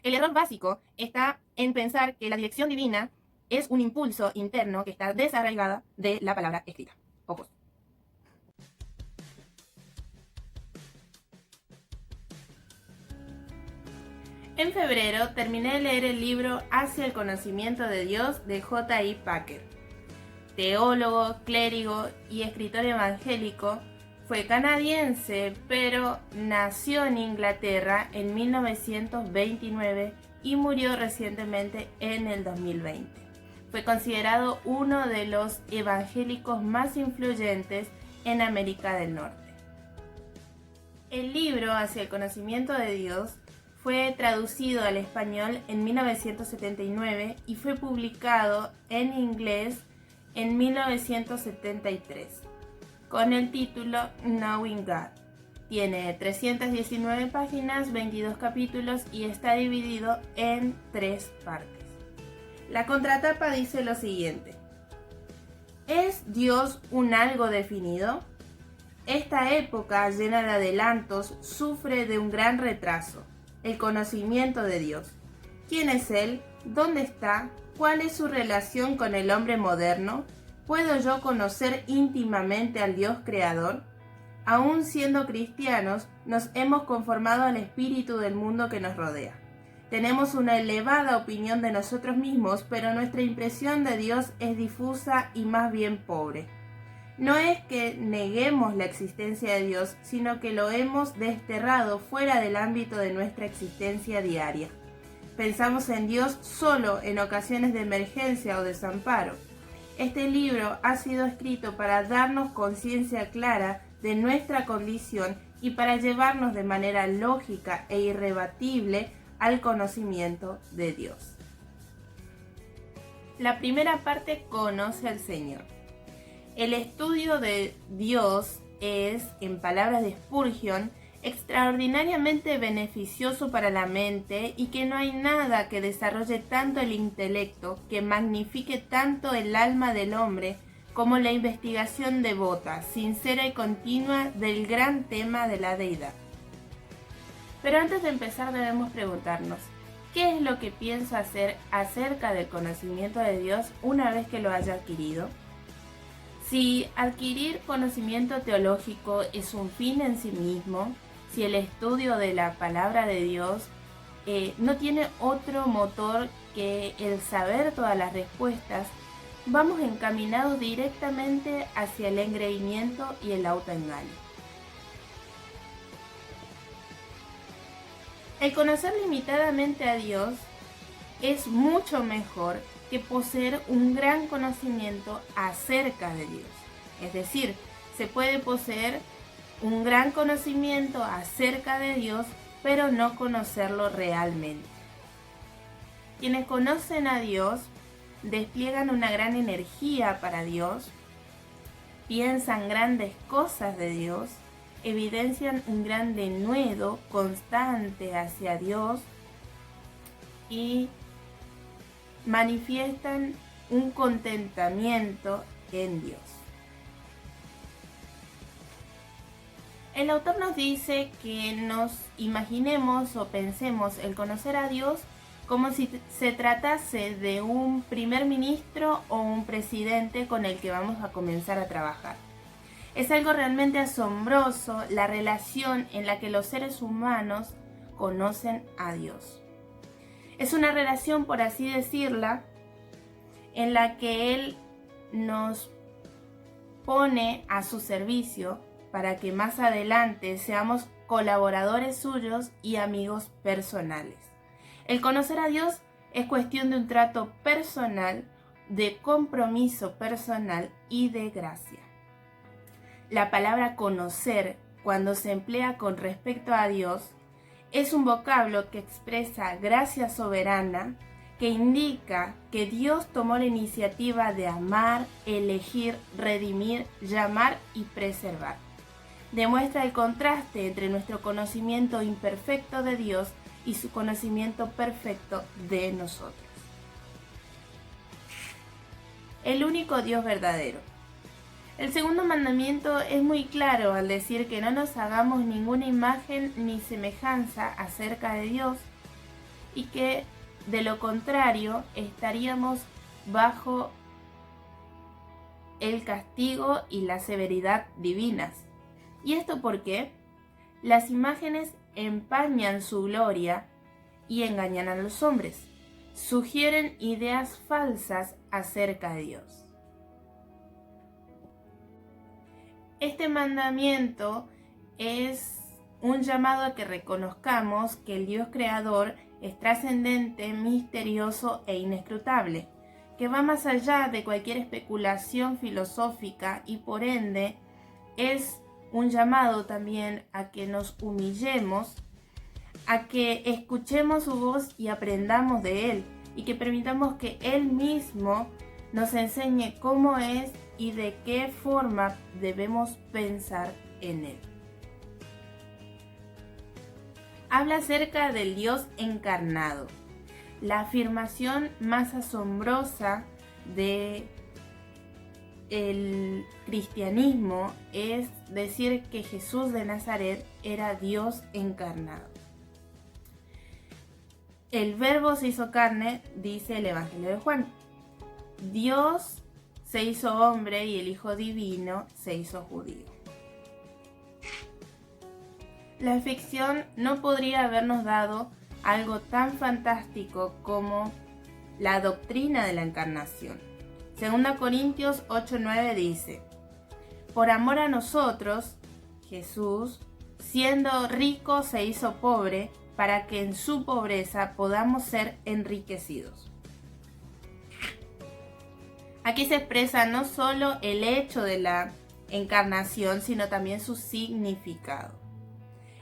El error básico está en pensar que la dirección divina es un impulso interno que está desarraigada de la palabra escrita. Ojos. En febrero terminé de leer el libro Hacia el conocimiento de Dios de J.I. Packer. Teólogo, clérigo y escritor evangélico, fue canadiense, pero nació en Inglaterra en 1929 y murió recientemente en el 2020. Fue considerado uno de los evangélicos más influyentes en América del Norte. El libro Hacia el conocimiento de Dios fue traducido al español en 1979 y fue publicado en inglés en 1973, con el título Knowing God. Tiene 319 páginas, 22 capítulos y está dividido en 3 partes. La contratapa dice lo siguiente: ¿es Dios un algo definido? Esta época llena de adelantos sufre de un gran retraso: el conocimiento de Dios. ¿Quién es Él? ¿Dónde está? ¿Cuál es su relación con el hombre moderno? ¿Puedo yo conocer íntimamente al Dios creador? Aún siendo cristianos, nos hemos conformado al espíritu del mundo que nos rodea. Tenemos una elevada opinión de nosotros mismos, pero nuestra impresión de Dios es difusa y más bien pobre. No es que neguemos la existencia de Dios, sino que lo hemos desterrado fuera del ámbito de nuestra existencia diaria. Pensamos en Dios solo en ocasiones de emergencia o desamparo. Este libro ha sido escrito para darnos conciencia clara de nuestra condición y para llevarnos de manera lógica e irrebatible al conocimiento de Dios. La primera parte conoce al Señor. El estudio de Dios es, en palabras de Spurgeon, extraordinariamente beneficioso para la mente y que no hay nada que desarrolle tanto el intelecto, que magnifique tanto el alma del hombre, como la investigación devota, sincera y continua del gran tema de la deidad. Pero antes de empezar debemos preguntarnos, ¿qué es lo que pienso hacer acerca del conocimiento de Dios una vez que lo haya adquirido? Si adquirir conocimiento teológico es un fin en sí mismo, si el estudio de la palabra de Dios no tiene otro motor que el saber todas las respuestas, vamos encaminados directamente hacia el engreimiento y el autoengaño. El conocer limitadamente a Dios es mucho mejor que poseer un gran conocimiento acerca de Dios. Es decir, se puede poseer un gran conocimiento acerca de Dios, pero no conocerlo realmente. Quienes conocen a Dios despliegan una gran energía para Dios, piensan grandes cosas de Dios, evidencian un gran denuedo constante hacia Dios y manifiestan un contentamiento en Dios. El autor nos dice que nos imaginemos o pensemos el conocer a Dios como si se tratase de un primer ministro o un presidente con el que vamos a comenzar a trabajar. Es algo realmente asombroso la relación en la que los seres humanos conocen a Dios. Es una relación, por así decirla, en la que Él nos pone a su servicio para que más adelante seamos colaboradores suyos y amigos personales. El conocer a Dios es cuestión de un trato personal, de compromiso personal y de gracia. La palabra conocer, cuando se emplea con respecto a Dios, es un vocablo que expresa gracia soberana, que indica que Dios tomó la iniciativa de amar, elegir, redimir, llamar y preservar. Demuestra el contraste entre nuestro conocimiento imperfecto de Dios y su conocimiento perfecto de nosotros. El único Dios verdadero. El segundo mandamiento es muy claro al decir que no nos hagamos ninguna imagen ni semejanza acerca de Dios. y que de lo contrario estaríamos bajo el castigo y la severidad divinas. ¿Y esto por qué? Las imágenes empañan su gloria y engañan a los hombres. Sugieren ideas falsas acerca de Dios. Este mandamiento es un llamado a que reconozcamos que el Dios creador es trascendente, misterioso e inescrutable, que va más allá de cualquier especulación filosófica y por ende es un llamado también a que nos humillemos, a que escuchemos su voz y aprendamos de Él, y que permitamos que Él mismo nos enseñe cómo es y de qué forma debemos pensar en Él. Habla acerca del Dios encarnado, la afirmación más asombrosa de el cristianismo es decir que Jesús de Nazaret era Dios encarnado. El Verbo se hizo carne, dice el Evangelio de Juan. Dios se hizo hombre y el Hijo Divino se hizo judío. La ficción no podría habernos dado algo tan fantástico como la doctrina de la encarnación. 2 Corintios 8:9 dice: por amor a nosotros, Jesús, siendo rico, se hizo pobre, para que en su pobreza podamos ser enriquecidos. Aquí se expresa no solo el hecho de la encarnación, sino también su significado,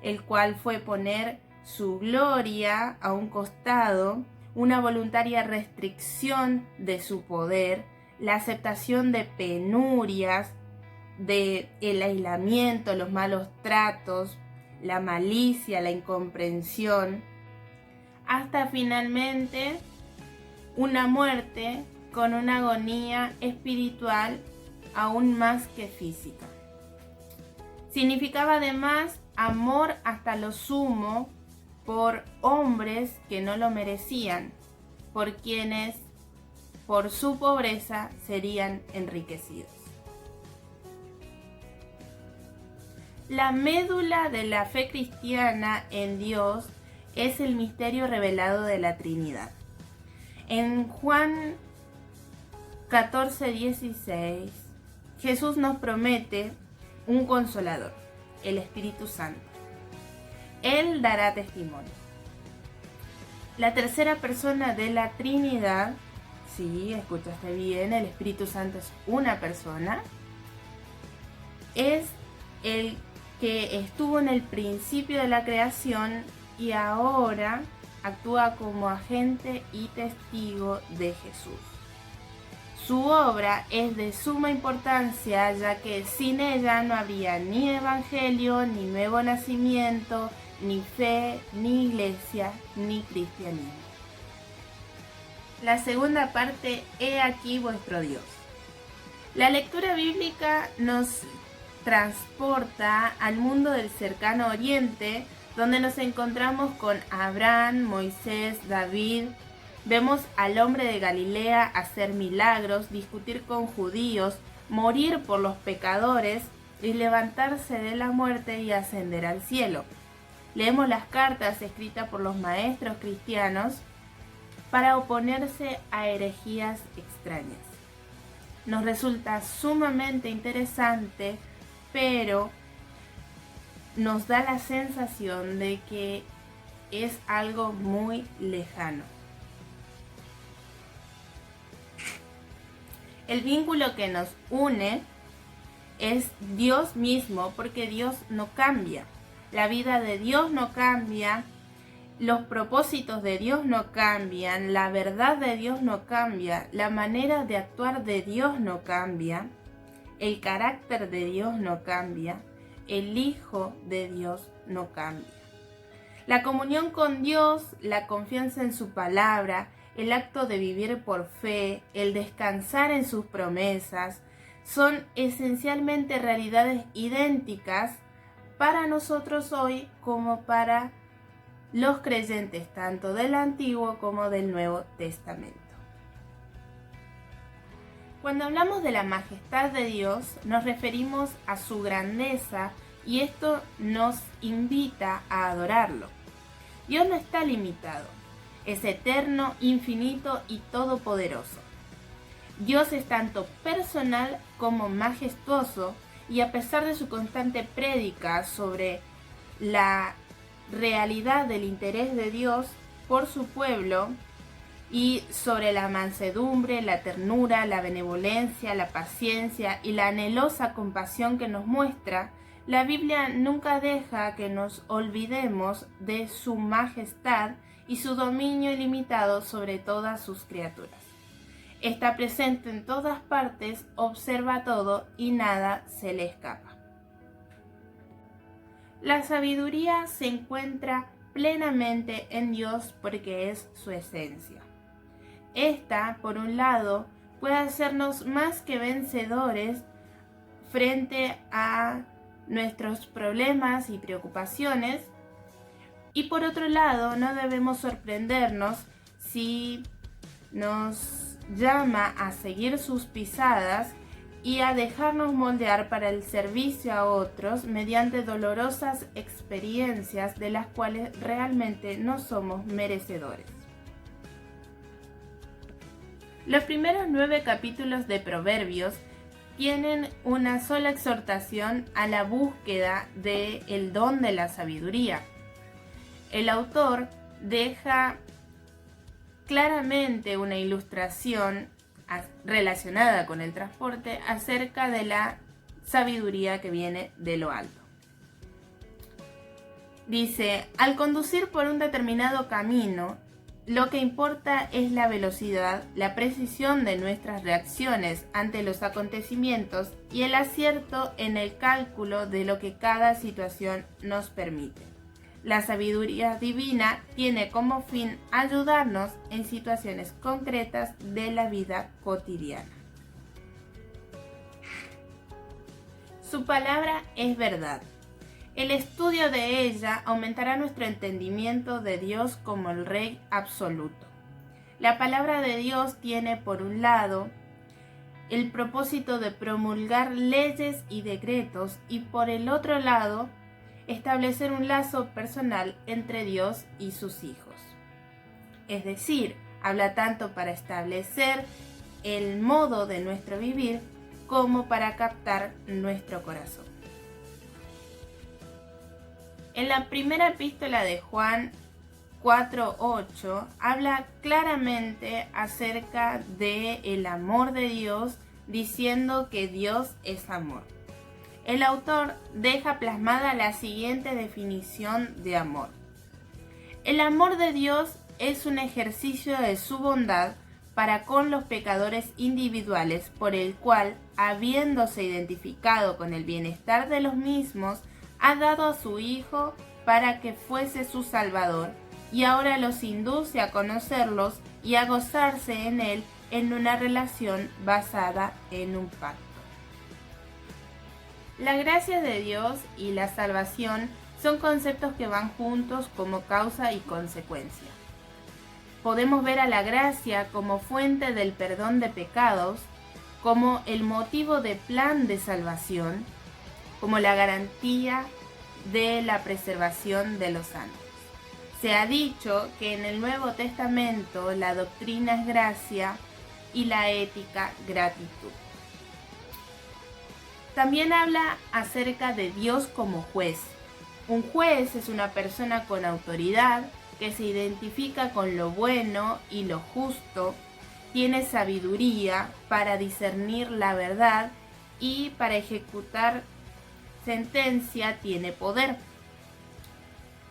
el cual fue poner su gloria a un costado, una voluntaria restricción de su poder, la aceptación de penurias, de el aislamiento, los malos tratos, la malicia, la incomprensión, hasta finalmente una muerte con una agonía espiritual aún más que física. Significaba además amor hasta lo sumo por hombres que no lo merecían, por quienes por su pobreza serían enriquecidos. La médula de la fe cristiana en Dios es el misterio revelado de la Trinidad. En Juan 14:16, Jesús nos promete un consolador, el Espíritu Santo. Él dará testimonio. La tercera persona de la Trinidad, sí, escuchaste bien, el Espíritu Santo es una persona, es el que estuvo en el principio de la creación y ahora actúa como agente y testigo de Jesús. Su obra es de suma importancia, ya que sin ella no habría ni evangelio, ni nuevo nacimiento, ni fe, ni iglesia, ni cristianismo. La segunda parte, he aquí vuestro Dios. La lectura bíblica nos transporta al mundo del cercano oriente, donde nos encontramos con Abraham, Moisés, David. Vemos al hombre de Galilea hacer milagros, discutir con judíos, morir por los pecadores y levantarse de la muerte y ascender al cielo. Leemos las cartas escritas por los maestros cristianos para oponerse a herejías extrañas. Nos resulta sumamente interesante, pero nos da la sensación de que es algo muy lejano. El vínculo que nos une es Dios mismo, porque Dios no cambia. La vida de Dios no cambia, los propósitos de Dios no cambian, la verdad de Dios no cambia, la manera de actuar de Dios no cambia, el carácter de Dios no cambia, el Hijo de Dios no cambia. La comunión con Dios, la confianza en su palabra, el acto de vivir por fe, el descansar en sus promesas, son esencialmente realidades idénticas para nosotros hoy como para los creyentes tanto del Antiguo como del Nuevo Testamento. Cuando hablamos de la majestad de Dios, nos referimos a su grandeza y esto nos invita a adorarlo. Dios no está limitado, es eterno, infinito y todopoderoso. Dios es tanto personal como majestuoso y a pesar de su constante prédica sobre la realidad del interés de Dios por su pueblo y sobre la mansedumbre, la ternura, la benevolencia, la paciencia y la anhelosa compasión que nos muestra, la Biblia nunca deja que nos olvidemos de su majestad y su dominio ilimitado sobre todas sus criaturas. Está presente en todas partes, observa todo y nada se le escapa. La sabiduría se encuentra plenamente en Dios porque es su esencia. Esta, por un lado, puede hacernos más que vencedores frente a nuestros problemas y preocupaciones, y por otro lado, no debemos sorprendernos si nos llama a seguir sus pisadas y a dejarnos moldear para el servicio a otros mediante dolorosas experiencias de las cuales realmente no somos merecedores. Los primeros 9 capítulos de Proverbios tienen una sola exhortación a la búsqueda del don de la sabiduría. El autor deja claramente una ilustración relacionada con el transporte acerca de la sabiduría que viene de lo alto. Dice, al conducir por un determinado camino, lo que importa es la velocidad, la precisión de nuestras reacciones ante los acontecimientos y el acierto en el cálculo de lo que cada situación nos permite. La sabiduría divina tiene como fin ayudarnos en situaciones concretas de la vida cotidiana. Su palabra es verdad. El estudio de ella aumentará nuestro entendimiento de Dios como el Rey absoluto. La palabra de Dios tiene, por un lado, el propósito de promulgar leyes y decretos y, por el otro lado, establecer un lazo personal entre Dios y sus hijos. Es decir, habla tanto para establecer el modo de nuestro vivir como para captar nuestro corazón. En la primera epístola de Juan 4:8 habla claramente acerca del amor de Dios, diciendo que Dios es amor. El autor deja plasmada la siguiente definición de amor. El amor de Dios es un ejercicio de su bondad para con los pecadores individuales, por el cual, habiéndose identificado con el bienestar de los mismos, ha dado a su Hijo para que fuese su Salvador, y ahora los induce a conocerlos y a gozarse en Él en una relación basada en un pacto. La gracia de Dios y la salvación son conceptos que van juntos como causa y consecuencia. Podemos ver a la gracia como fuente del perdón de pecados, como el motivo de plan de salvación, como la garantía de la preservación de los santos. Se ha dicho que en el Nuevo Testamento la doctrina es gracia y la ética gratitud. También habla acerca de Dios como juez. Un juez es una persona con autoridad que se identifica con lo bueno y lo justo, tiene sabiduría para discernir la verdad y para ejecutar sentencia tiene poder.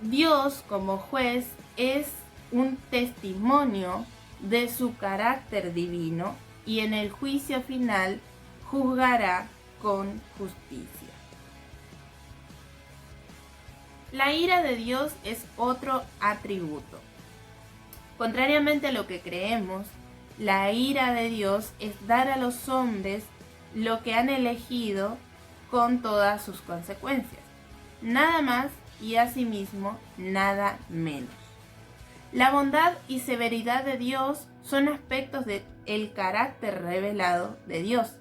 Dios como juez es un testimonio de su carácter divino y en el juicio final juzgará con justicia. La ira de Dios es otro atributo. Contrariamente a lo que creemos, la ira de Dios es dar a los hombres lo que han elegido con todas sus consecuencias. Nada más y asimismo nada menos. La bondad y severidad de Dios son aspectos del carácter revelado de Dios.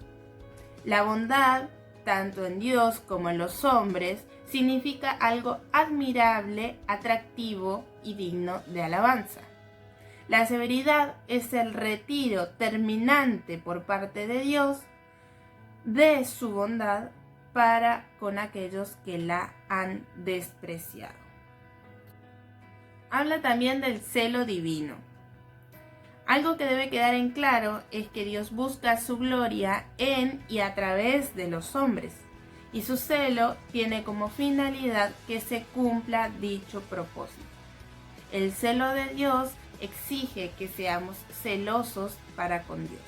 La bondad, tanto en Dios como en los hombres, significa algo admirable, atractivo y digno de alabanza. La severidad es el retiro terminante por parte de Dios de su bondad para con aquellos que la han despreciado. Habla también del celo divino. Algo que debe quedar en claro es que Dios busca su gloria en y a través de los hombres, y su celo tiene como finalidad que se cumpla dicho propósito. El celo de Dios exige que seamos celosos para con Dios.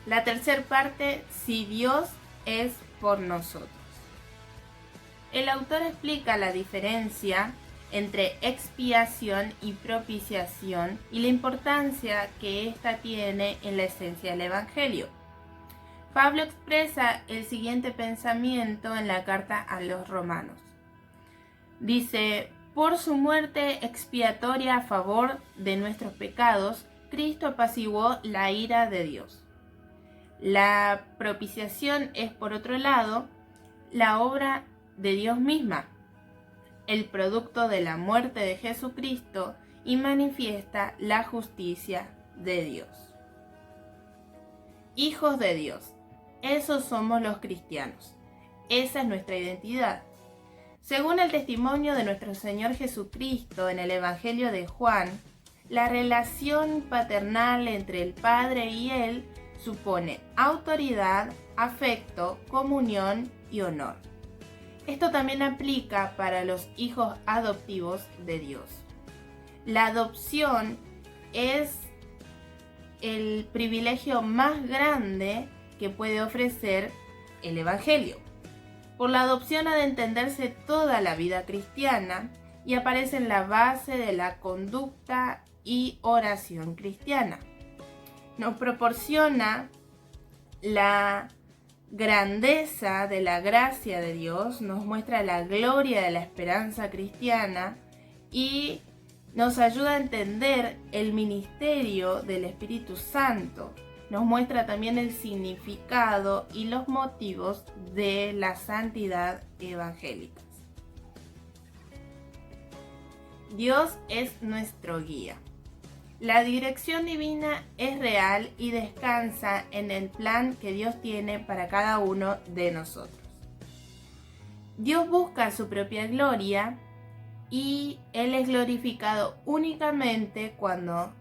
La tercera parte, si Dios es por nosotros. El autor explica la diferencia entre expiación y propiciación y la importancia que ésta tiene en la esencia del Evangelio. Pablo expresa el siguiente pensamiento en la carta a los romanos. Dice: por su muerte expiatoria a favor de nuestros pecados, Cristo apaciguó la ira de Dios. La propiciación es, por otro lado, la obra de Dios misma, el producto de la muerte de Jesucristo, y manifiesta la justicia de Dios. Hijos de Dios, esos somos los cristianos. Esa es nuestra identidad. Según el testimonio de nuestro Señor Jesucristo en el Evangelio de Juan, la relación paternal entre el Padre y Él supone autoridad, afecto, comunión y honor. Esto también aplica para los hijos adoptivos de Dios. La adopción es el privilegio más grande que puede ofrecer el Evangelio. Por la adopción ha de entenderse toda la vida cristiana y aparece en la base de la conducta y oración cristiana. Nos proporciona la grandeza de la gracia de Dios, nos muestra la gloria de la esperanza cristiana y nos ayuda a entender el ministerio del Espíritu Santo. Nos muestra también el significado y los motivos de la santidad evangélica. Dios es nuestro guía. La dirección divina es real y descansa en el plan que Dios tiene para cada uno de nosotros. Dios busca su propia gloria y Él es glorificado únicamente cuando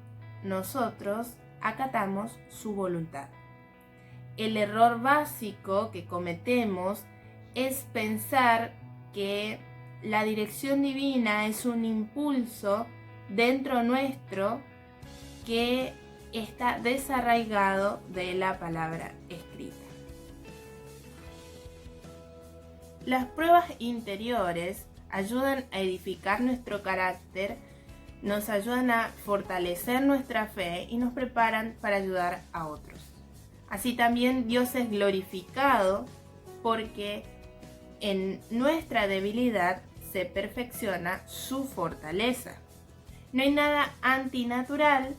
nosotros acatamos su voluntad. El error básico que cometemos es pensar que la dirección divina es un impulso dentro nuestro que está desarraigado de la palabra escrita. Las pruebas interiores ayudan a edificar nuestro carácter, nos ayudan a fortalecer nuestra fe y nos preparan para ayudar a otros. Así también Dios es glorificado porque en nuestra debilidad se perfecciona su fortaleza. No hay nada antinatural.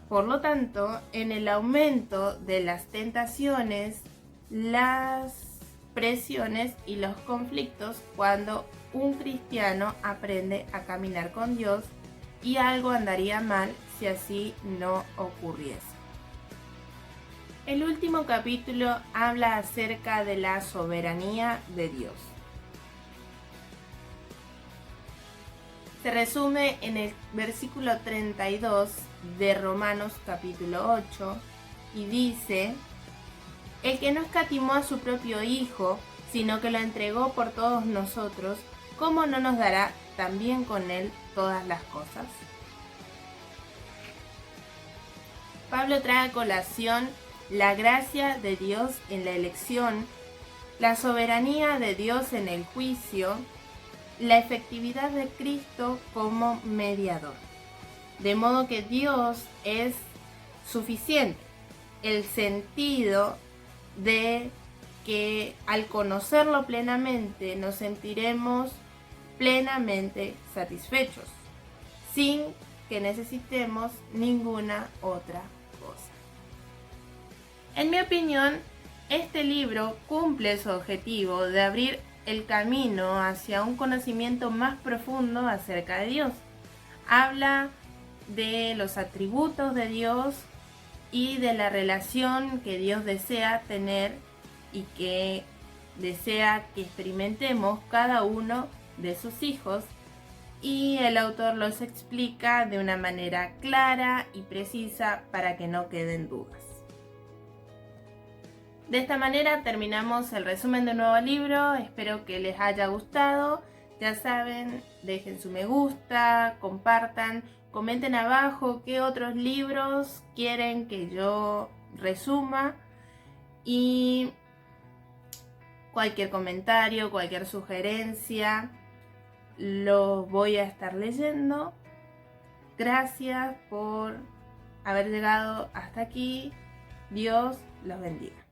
Por lo tanto, en el aumento de las tentaciones, las presiones y los conflictos, cuando un cristiano aprende a caminar con Dios, y algo andaría mal si así no ocurriese. El último capítulo habla acerca de la soberanía de Dios. Se resume en el versículo 32 de Romanos capítulo 8 y dice: el que no escatimó a su propio Hijo, sino que lo entregó por todos nosotros, ¿cómo no nos dará también con Él todas las cosas? Pablo trae a colación la gracia de Dios en la elección, la soberanía de Dios en el juicio, la efectividad de Cristo como mediador. De modo que Dios es suficiente. El sentido de que al conocerlo plenamente nos sentiremos plenamente satisfechos, sin que necesitemos ninguna otra cosa. En mi opinión, este libro cumple su objetivo de abrir el camino hacia un conocimiento más profundo acerca de Dios. Habla de los atributos de Dios y de la relación que Dios desea tener y que desea que experimentemos cada uno de sus hijos, y el autor los explica de una manera clara y precisa para que no queden dudas. De esta manera terminamos el resumen del nuevo libro. Espero que les haya gustado. Ya saben, dejen su me gusta, compartan, comenten abajo qué otros libros quieren que yo resuma, y cualquier comentario, cualquier sugerencia, los voy a estar leyendo. Gracias por haber llegado hasta aquí. Dios los bendiga.